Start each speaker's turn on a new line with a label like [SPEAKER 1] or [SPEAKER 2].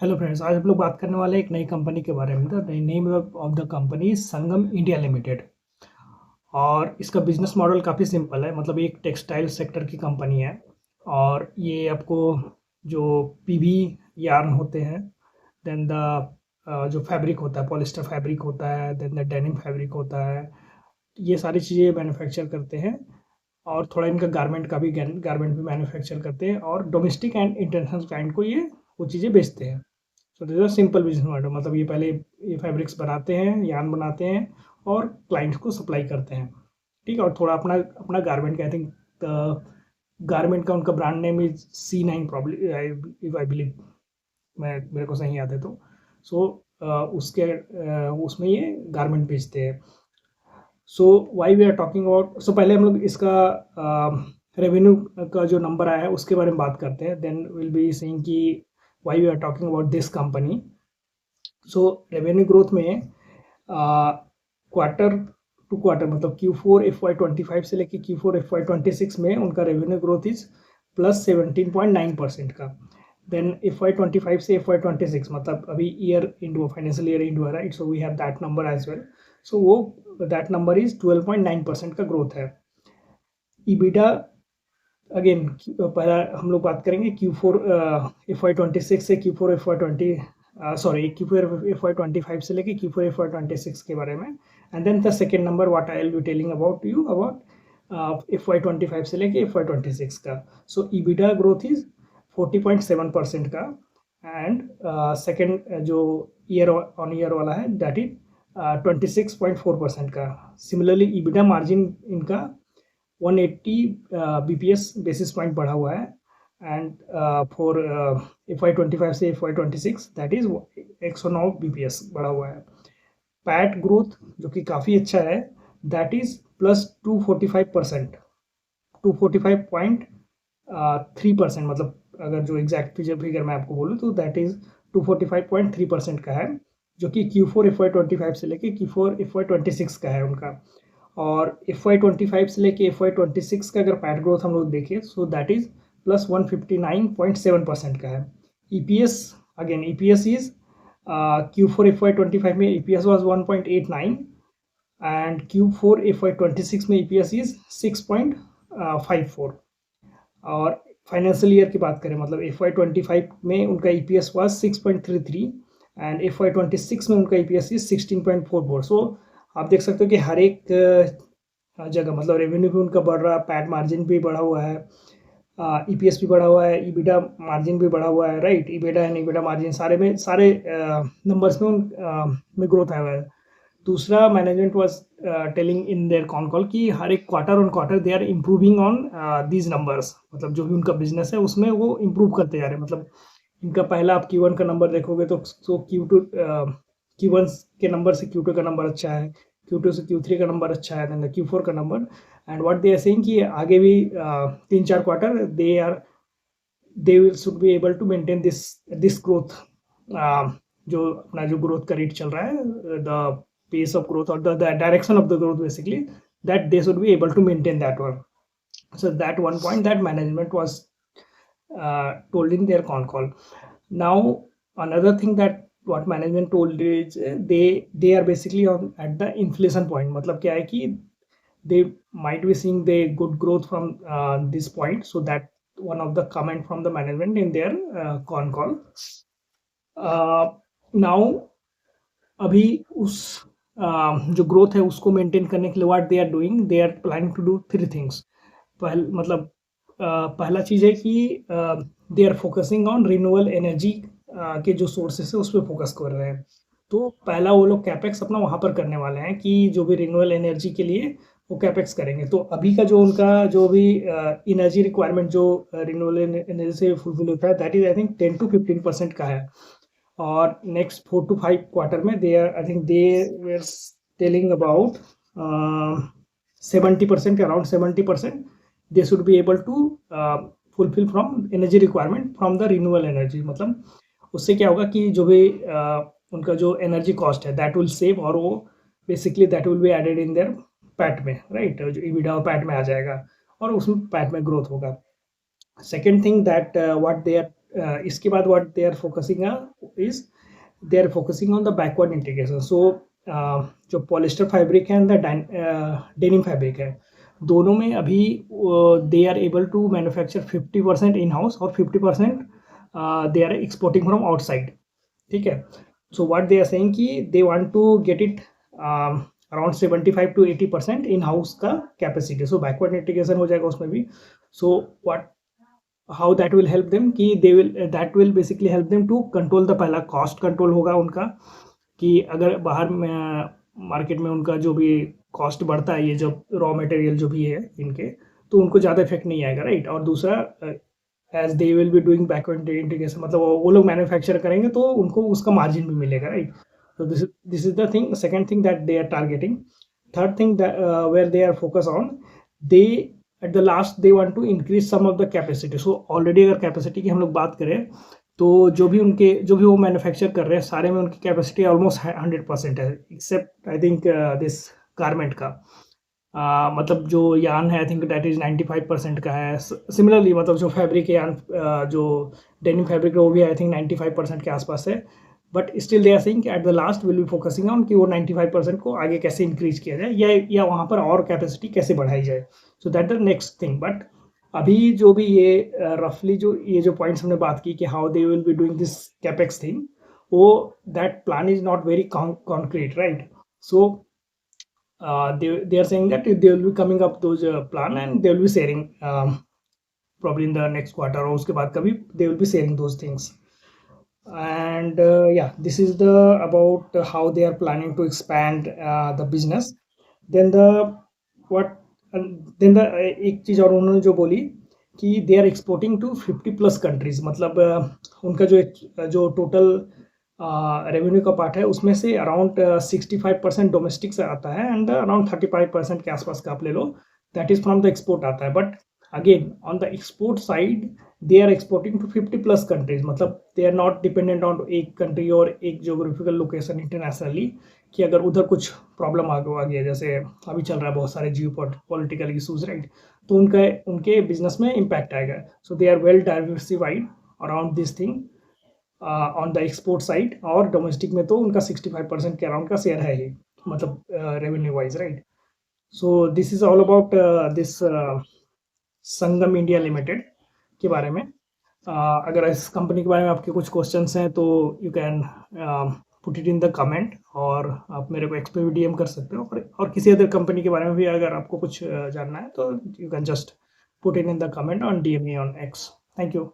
[SPEAKER 1] Hello friends, आज हम लोग बात करने वाले हैं एक नई कंपनी के बारे में। The name of the company is Sangam India limited. और इसका बिजनेस मॉडल काफ़ी सिंपल है, मतलब ये एक टेक्सटाइल सेक्टर की कंपनी है। और ये आपको जो पीवी यार्न होते हैं, देन द जो फैब्रिक होता है, पॉलिस्टर फैब्रिक होता है, देन द डेनिम फैब्रिक होता है, ये सारी चीज़ें मैन्युफैक्चर करते हैं। और थोड़ा इनका गारमेंट भी मैन्युफैक्चर करते हैं, और डोमेस्टिक एंड इंटरनेशनल क्लाइंट को ये वो चीज़ें बेचते हैं। So this is simple business model, मतलब ये पहले ये फैब्रिक्स बनाते हैं, यार्न बनाते हैं और क्लाइंट्स को सप्लाई करते हैं। ठीक है। और थोड़ा अपना अपना गारमेंट का, आई थिंक गारमेंट का उनका brand name is C9 probably, if I believe, मैं मेरे को सही याद है तो। सो उसके उसमें ये गारमेंट बेचते हैं। So why we are talking about, so पहले हम लोग इसका रेवेन्यू का जो नंबर आया है उसके बारे में बात करते हैं, देन विल बी सेइंग कि why we are talking about this company. So revenue growth में क्वार्टर टू क्वार्टर, मतलब Q4 FY25 से लेके Q4 FY26 में उनका रेवेन्यू ग्रोथ इज +17.9% का। देन FY25 से FY26, मतलब अभी ईयर इंडो फाइनेंशियल ईयर इंडो है, right? So we have that number as well. So वो दैट नंबर इज 12.9% का ग्रोथ है। ईबिटा, अगेन पहला हम लोग बात करेंगे Q4 FY26 से Q4 FY25 से लेके Q4 FY26 के बारे में। And then the second number what I will be telling about you about FY25 से लेके FY26 का। सो ईबिटा ग्रोथ इज 40.7% का। एंड सेकेंड जो ईयर ऑन ईयर वाला है, दैट इज 26.4% का। सिमिलरली ईबिटा मार्जिन इनका 180 बीपीएस बेसिस पॉइंट बढ़ा हुआ है। एंड फॉर FY25 से FY26 दैट इज 109 बीपीएस बढ़ा हुआ है। पैट ग्रोथ जो कि काफ़ी अच्छा है, दैट इज +245%, 245.3%, मतलब अगर जो एग्जैक्ट फिगर मैं आपको बोलूँ तो दैट इज 245.3% का है, जो कि Q4 FY25 से लेके Q4 FY26 का है उनका। और FY25 से लेके FY26 का अगर पैट ग्रोथ हम लोग देखें, सो दैट इज +159.7% का है। EPS, again EPS is Q4 FY25 में EPS was 1.89 and Q4 FY26 में EPS इज 6.54। और फाइनेंशियल ईयर की बात करें, मतलब FY25 में उनका EPS was 6.33 एंड FY26 में उनका EPS इज 16.44। सो आप देख सकते हो कि हर एक जगह, मतलब रेवेन्यू भी उनका बढ़ रहा है, पैट मार्जिन भी बढ़ा हुआ है, EPS भी बढ़ा हुआ है, ईबिटा मार्जिन भी बढ़ा हुआ है, right? EBITDA and EBITDA margin सारे नंबर्स में ग्रोथ आया हुआ है। दूसरा, management was telling in their con call कि हर एक quarter on quarter they are improving on these numbers, मतलब जो भी उनका बिजनेस है उसमें वो इम्प्रूव करते जा रहे हैं। मतलब इनका पहला आप Q1 का नंबर देखोगे तो Q1 के नंबर से Q2 का नंबर अच्छा है, Q2 से Q3 का नंबर अच्छा है, देन Q4 का नंबर। And what they are saying कि आगे भी 3-4 quarter they will should be able to maintain this growth, जो अपना जो ग्रोथ का रेट चल रहा है, the pace of growth or the direction of the growth, basically, that they should be able to maintain that one. So that one point that management was told in their con call. Now another thing that what management told is they are basically on at the inflation point. मतलब क्या है कि they might be seeing the good growth from this point, so that one of the comment from the management in their con call. Now अभी उस जो growth है उसको maintain करने के लिए what they are doing, they are planning to do 3 things. मतलब पहला चीज़ है कि they are focusing on renewable energy के जो सोर्सेस है उस पर फोकस कर रहे हैं। तो पहला वो लोग कैपेक्स अपना वहाँ पर करने वाले हैं कि जो भी रिन्यूएबल एनर्जी के लिए वो कैपेक्स करेंगे। तो अभी का जो उनका जो भी एनर्जी रिक्वायरमेंट जो रिन्यूएबल एनर्जी से फुलफिल होता है, that is I think 10 to 15% का है। और नेक्स्ट 4 to 5 क्वार्टर में they are, I think they were telling about 70%, around 70% they should be able to fulfil from energy requirement from the renewable energy. मतलब उससे क्या होगा कि जो भी उनका जो एनर्जी कॉस्ट है दैट विल सेव, और वो basically that will be added in their PAT में, राइट? जो ईबिटा और पैट में आ जाएगा और उसमें पैट में ग्रोथ होगा। Second thing that what they are इसके बाद what they are focusing is they are focusing on the backward integration. So जो पॉलिस्टर फैब्रिक है एंड द डेनिम फैब्रिक है, दोनों में अभी they are able to manufacture 50% in house और 50% they are exporting from outside. ठीक है. So what they are saying कि they want to get it around 75 to 80% in house का कैपेसिटी. सो बैकवर्ड इंटीग्रेशन हो जाएगा उसमें भी. So what how that will help them कि they will that will basically help them to control the, पहला cost control होगा उनका, कि अगर बाहर में मार्केट में उनका जो भी कॉस्ट बढ़ता है, ये जो रॉ मटेरियल जो भी है इनके, तो उनको ज़्यादा इफेक्ट नहीं आएगा, राइट. और दूसरा, as they will be doing backward integration, मतलब वो लोग मैन्युफैक्चर करेंगे तो उनको उसका मार्जिन भी मिलेगा, right. So this is the thing, second thing that they are targeting. Third thing that where they are focused on, they at the last they want to increase some of the capacity. So already अगर capacity की हम लोग बात करें तो जो भी वो मैन्युफैक्चर कर रहे हैं सारे में उनकी कैपेसिटी ऑलमोस्ट 100% है, except I think this garment का. मतलब जो यान है आई थिंक दैट इज 95% का है. सिमिलरली मतलब जो फैब्रिक है यान, जो डेनिम फैब्रिक है वो भी आई थिंक 95% के आसपास है. But still they are saying कि at the last will be focusing on कि वो 95% को आगे कैसे इंक्रीज किया जाए या वहाँ पर और कैपेसिटी कैसे बढ़ाई जाए. So that the next thing. But अभी जो भी ये रफली जो पॉइंट्स हमने बात की कि how they will be doing this capex thing, वो that plan is not very concrete, right. So they are saying that they will be coming up those plan and they will be sharing probably in the next quarter, और उसके बाद कभी they will be sharing those things. And yeah, this is the about how they are planning to expand the business. Then the what then the एक चीज और उन्होंने जो बोली कि they are exporting to 50+ countries. मतलब उनका जो टोटल रेवेन्यू का पार्ट है उसमें से अराउंड 65% डोमेस्टिक से आता है एंड अराउंड 35% के आसपास का आप ले लो, that is from the export आता है. But again on the export side they are exporting to 50+ countries. मतलब they are not dependent on एक कंट्री और एक जोग्राफिकल लोकेशन इंटरनेशनली, कि अगर उधर कुछ प्रॉब्लम आ गया, जैसे अभी चल रहा है बहुत सारे जियो पॉलिटिकल इशूज, राइट, तो उनके बिजनेस में इम्पैक्ट आएगा. So they are well diversified around this thing on the export side. और डोमेस्टिक में तो उनका 65% के अराउंड का शेयर है ही, मतलब revenue wise, right. So this is all about this Sangam India limited के बारे में. अगर इस कंपनी के बारे में आपके कुछ क्वेश्चंस हैं तो you can put it in the comment, और आप मेरे को एक्स पे भी डीएम कर सकते हो. और किसी अदर कंपनी के बारे में भी अगर आपको कुछ जानना है तो you can just put it in the comment on DM me on x. Thank you.